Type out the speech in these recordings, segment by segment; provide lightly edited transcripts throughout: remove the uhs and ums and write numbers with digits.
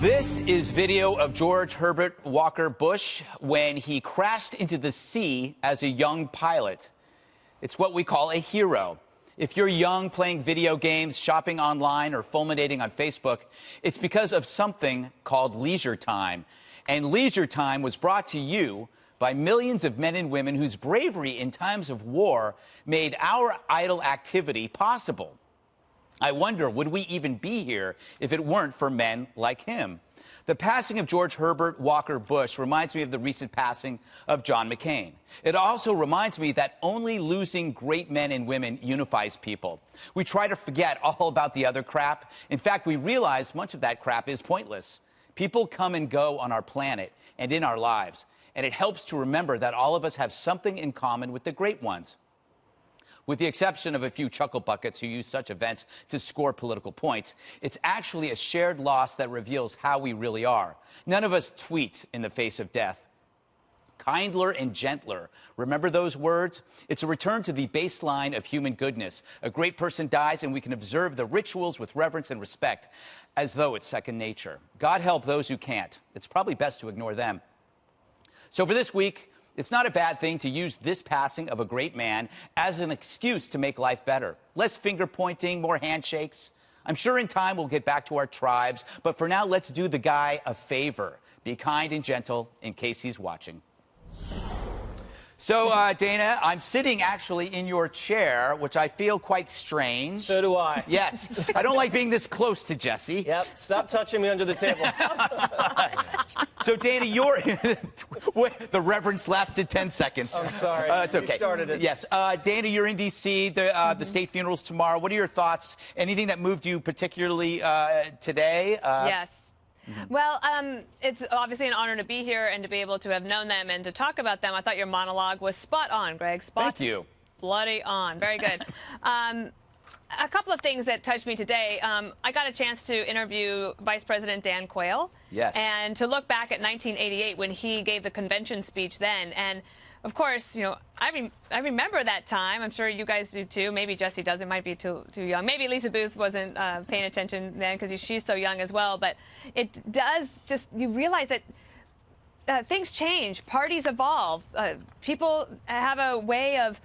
This is video of George Herbert Walker Bush when he crashed into the sea as a young pilot. It's what we call a hero. If you're young, playing video games, shopping online, or fulminating on Facebook, it's because of something called leisure time. And leisure time was brought to you by millions of men and women whose bravery in times of war made our idle activity possible. I wonder, would we even be here if it weren't for men like him? The passing of George Herbert Walker Bush reminds me of the recent passing of John McCain. It also reminds me that only losing great men and women unifies people. We try to forget all about the other crap. In fact, we realize much of that crap is pointless. People come and go on our planet and in our lives, and it helps to remember that all of us have something in common with the great ones. With the exception of a few chuckle buckets who use such events to score political points, it's actually a shared loss that reveals how we really are. None of us tweet in the face of death. Kindler and gentler. Remember those words? It's a return to the baseline of human goodness. A great person dies, and we can observe the rituals with reverence and respect, as though it's second nature. God help those who can't. It's probably best to ignore them. So for this week, it's not a bad thing to use this passing of a great man as an excuse to make life better. Less finger-pointing, more handshakes. I'm sure in time we'll get back to our tribes, but for now, let's do the guy a favor. Be kind and gentle in case he's watching. So, Dana, I'm sitting actually in your chair, which I feel quite strange. So do I. Yes. I don't like being this close to Jesse. Yep. Stop touching me under the table. So, Dana, the reverence lasted 10 seconds. I'm sorry. It's okay. You started it. Yes. Dana, you're in D.C. The state funeral's tomorrow. What are your thoughts? Anything that moved you particularly today? Yes. Well, it's obviously an honor to be here and to be able to have known them and to talk about them. I thought your monologue was spot on, Greg. Thank you. Bloody on. Very good. A couple of things that touched me today. I got a chance to interview Vice President Dan Quayle. Yes. And to look back at 1988 when he gave the convention speech then. And of course, you know, I remember that time. I'm sure you guys do too. Maybe Jesse doesn't. Might be too young. Maybe Lisa Booth wasn't paying attention then because she's so young as well. But it does just, you realize that things change. Parties evolve. People have a way of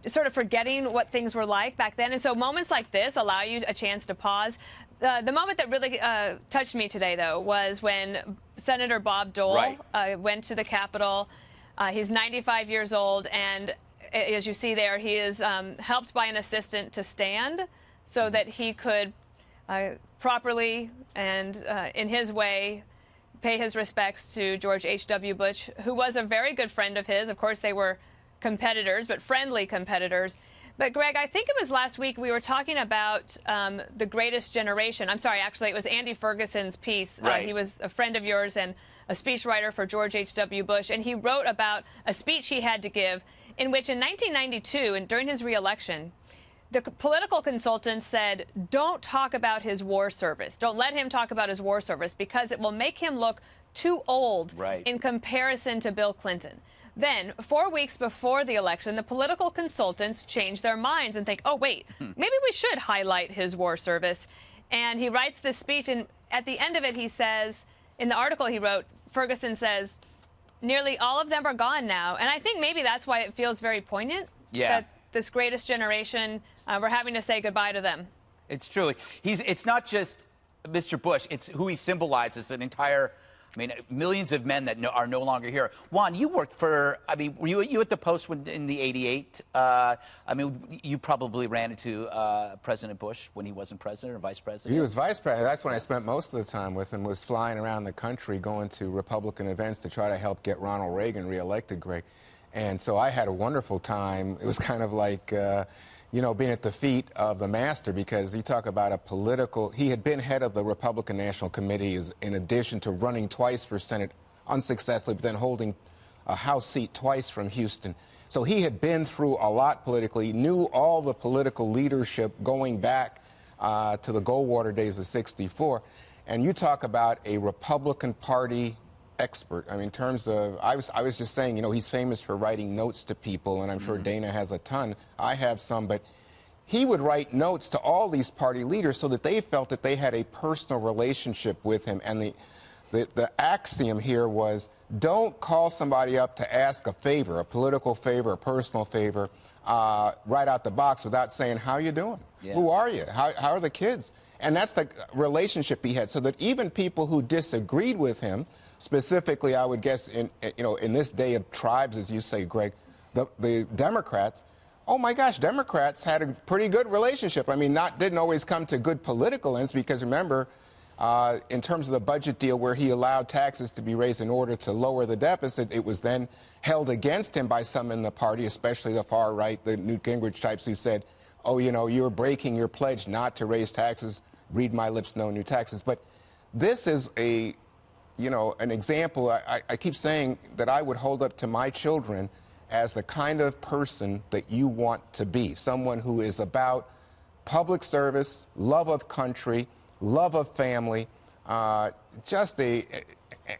sort of forgetting what things were like back then. And so moments like this allow you a chance to pause. The moment that really touched me today, though, was when Senator Bob Dole went to the Capitol. He's 95 years old, and as you see there, he is helped by an assistant to stand so that he could properly and in his way pay his respects to George H.W. Bush, who was a very good friend of his. Of course, they were competitors, but friendly competitors. But, Greg, I think it was last week we were talking about the greatest generation. I'm sorry, actually, it was Andy Ferguson's piece. Right. He was a friend of yours and a speechwriter for George H.W. Bush, and he wrote about a speech he had to give in which in 1992, and during his reelection, the political consultants said, don't talk about his war service. Don't let him talk about his war service because it will make him look too old in comparison to Bill Clinton. Then, 4 weeks before the election, the political consultants changed their minds and think, oh, wait, maybe we should highlight his war service. And he writes this speech, and at the end of it, he says, in the article he wrote, Ferguson says, nearly all of them are gone now. And I think maybe that's why it feels very poignant that this greatest generation, we're having to say goodbye to them. It's true. It's not just Mr. Bush. It's who he symbolizes, an entire, I mean, millions of men that are no longer here. Juan, you worked for, I mean, were you at the Post in the '88? I mean, you probably ran into President Bush when he wasn't president or vice president. He was vice president. That's when I spent most of the time with him, was flying around the country, going to Republican events to try to help get Ronald Reagan reelected, Greg. And so I had a wonderful time. It was kind of like, you know, being at the feet of the master, because you talk about a political, he had been head of the Republican National Committee in addition to running twice for Senate unsuccessfully, but then holding a House seat twice from Houston. So he had been through a lot politically, knew all the political leadership going back to the Goldwater days of '64. And you talk about a Republican Party expert. I mean, in terms of, I was just saying, you know, he's famous for writing notes to people, and I'm sure Dana has a ton. I have some, but he would write notes to all these party leaders so that they felt that they had a personal relationship with him. And the axiom here was don't call somebody up to ask a favor, a political favor, a personal favor, right out the box without saying, how you doing? Yeah. Who are you? How are the kids? And that's the relationship he had, so that even people who disagreed with him, specifically, I would guess, in this day of tribes, as you say, Greg, the Democrats, oh my gosh, Democrats had a pretty good relationship. I mean, didn't always come to good political ends, because remember, in terms of the budget deal where he allowed taxes to be raised in order to lower the deficit, it was then held against him by some in the party, especially the far right, the Newt Gingrich types, who said, oh, you're breaking your pledge not to raise taxes. Read my lips, no new taxes. But this is an example I keep saying that I would hold up to my children as the kind of person that you want to be, someone who is about public service, love of country, love of family,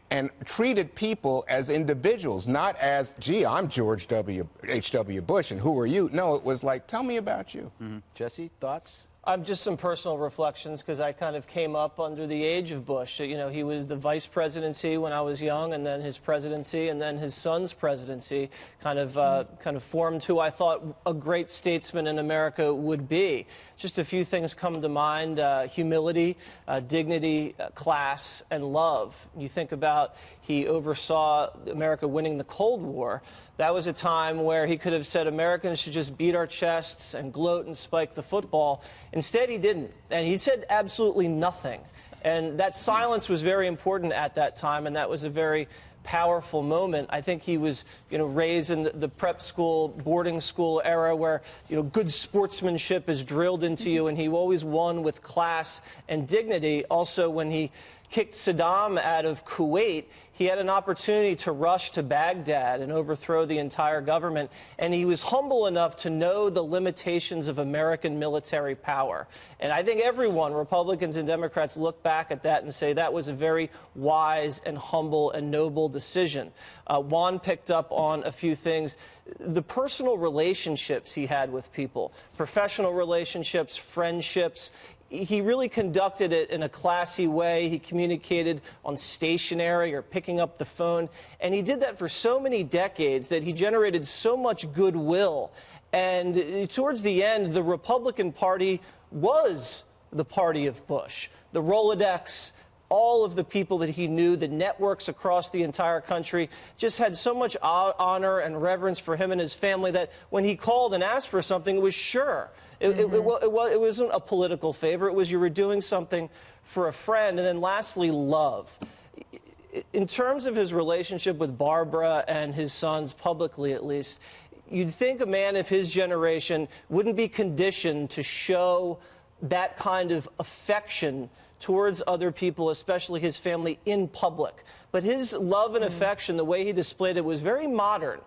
and treated people as individuals, not as, gee, I'm George H.W. Bush, and who are you? No, it was like, tell me about you. Mm-hmm. Jesse, thoughts? Just some personal reflections, because I kind of came up under the age of Bush. He was the vice presidency when I was young, and then his presidency, and then his son's presidency kind of formed who I thought a great statesman in America would be. Just a few things come to mind: humility, dignity, class, and love. You think about, he oversaw America winning the Cold War. That was a time where he could have said Americans should just beat our chests and gloat and spike the football. Instead, he didn't. And he said absolutely nothing. And that silence was very important at that time, and that was a very powerful moment. I think he was, raised in the prep school, boarding school era where, good sportsmanship is drilled into you, and he always won with class and dignity. Also, when he kicked Saddam out of Kuwait, he had an opportunity to rush to Baghdad and overthrow the entire government, and he was humble enough to know the limitations of American military power. And I think everyone, Republicans and Democrats, look back at that and say that was a very wise and humble and noble decision. Juan picked up on a few things. The personal relationships he had with people, professional relationships, friendships. He really conducted it in a classy way. He communicated on stationery or picking up the phone. And he did that for so many decades that he generated so much goodwill. And towards the end, the Republican Party was the party of Bush. The Rolodex, all of the people that he knew, the networks across the entire country, just had so much honor and reverence for him and his family that when he called and asked for something, it was sure. It wasn't a political favor. It was you were doing something for a friend. And then lastly, love. In terms of his relationship with Barbara and his sons, publicly at least, you'd think a man of his generation wouldn't be conditioned to show that kind of affection towards other people, especially his family, in public. But his love and affection, the way he displayed it, was very modern.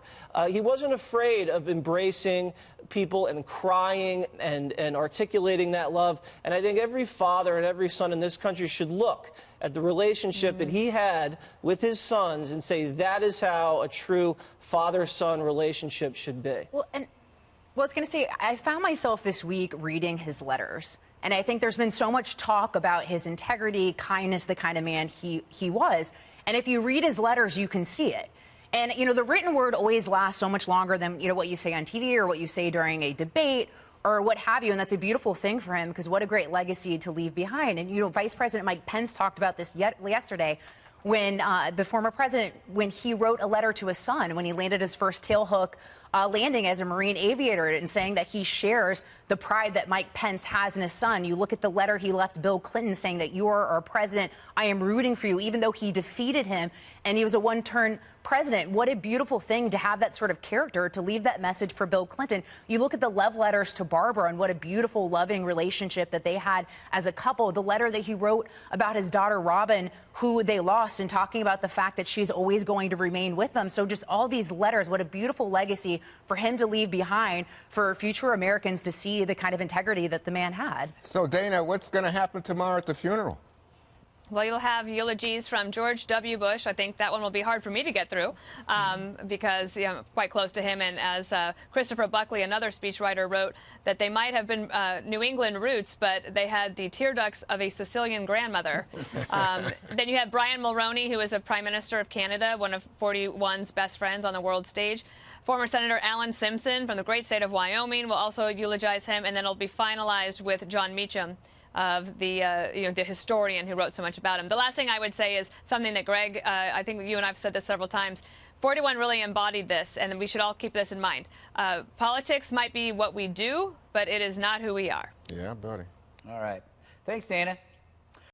He wasn't afraid of embracing people and crying and articulating that love. And I think every father and every son in this country should look at the relationship that he had with his sons and say that is how a true father-son relationship should be. Well, and I was going to say, I found myself this week reading his letters. And I think there's been so much talk about his integrity, kindness, the kind of man he was. And if you read his letters, you can see it. And, the written word always lasts so much longer than, what you say on TV or what you say during a debate or what have you. And that's a beautiful thing for him, because what a great legacy to leave behind. And, Vice President Mike Pence talked about this yesterday when the former president, when he wrote a letter to his son, when he landed his first tailhook landing as a Marine aviator, and saying that he shares the pride that Mike Pence has in his son. You look at the letter he left Bill Clinton saying that you are our president. I am rooting for you, even though he defeated him and he was a one-term president. What a beautiful thing to have that sort of character, to leave that message for Bill Clinton. You look at the love letters to Barbara and what a beautiful, loving relationship that they had as a couple. The letter that he wrote about his daughter Robin, who they lost, and talking about the fact that she's always going to remain with them. So just all these letters, what a beautiful legacy for him to leave behind for future Americans to see the kind of integrity that the man had. So, Dana, what's going to happen tomorrow at the funeral? Well, you'll have eulogies from George W. Bush. I think that one will be hard for me to get through because I'm quite close to him. And as Christopher Buckley, another speechwriter, wrote, that they might have been New England roots, but they had the tear ducts of a Sicilian grandmother. Then you have Brian Mulroney, who is a Prime Minister of Canada, one of 41's best friends on the world stage. Former Senator Alan Simpson from the great state of Wyoming will also eulogize him, and then it'll be finalized with John Meacham, of the the historian who wrote so much about him. The last thing I would say is something that Greg, I think you and I have said this several times. 41 really embodied this, and we should all keep this in mind. Politics might be what we do, but it is not who we are. Yeah, buddy. All right. Thanks, Dana.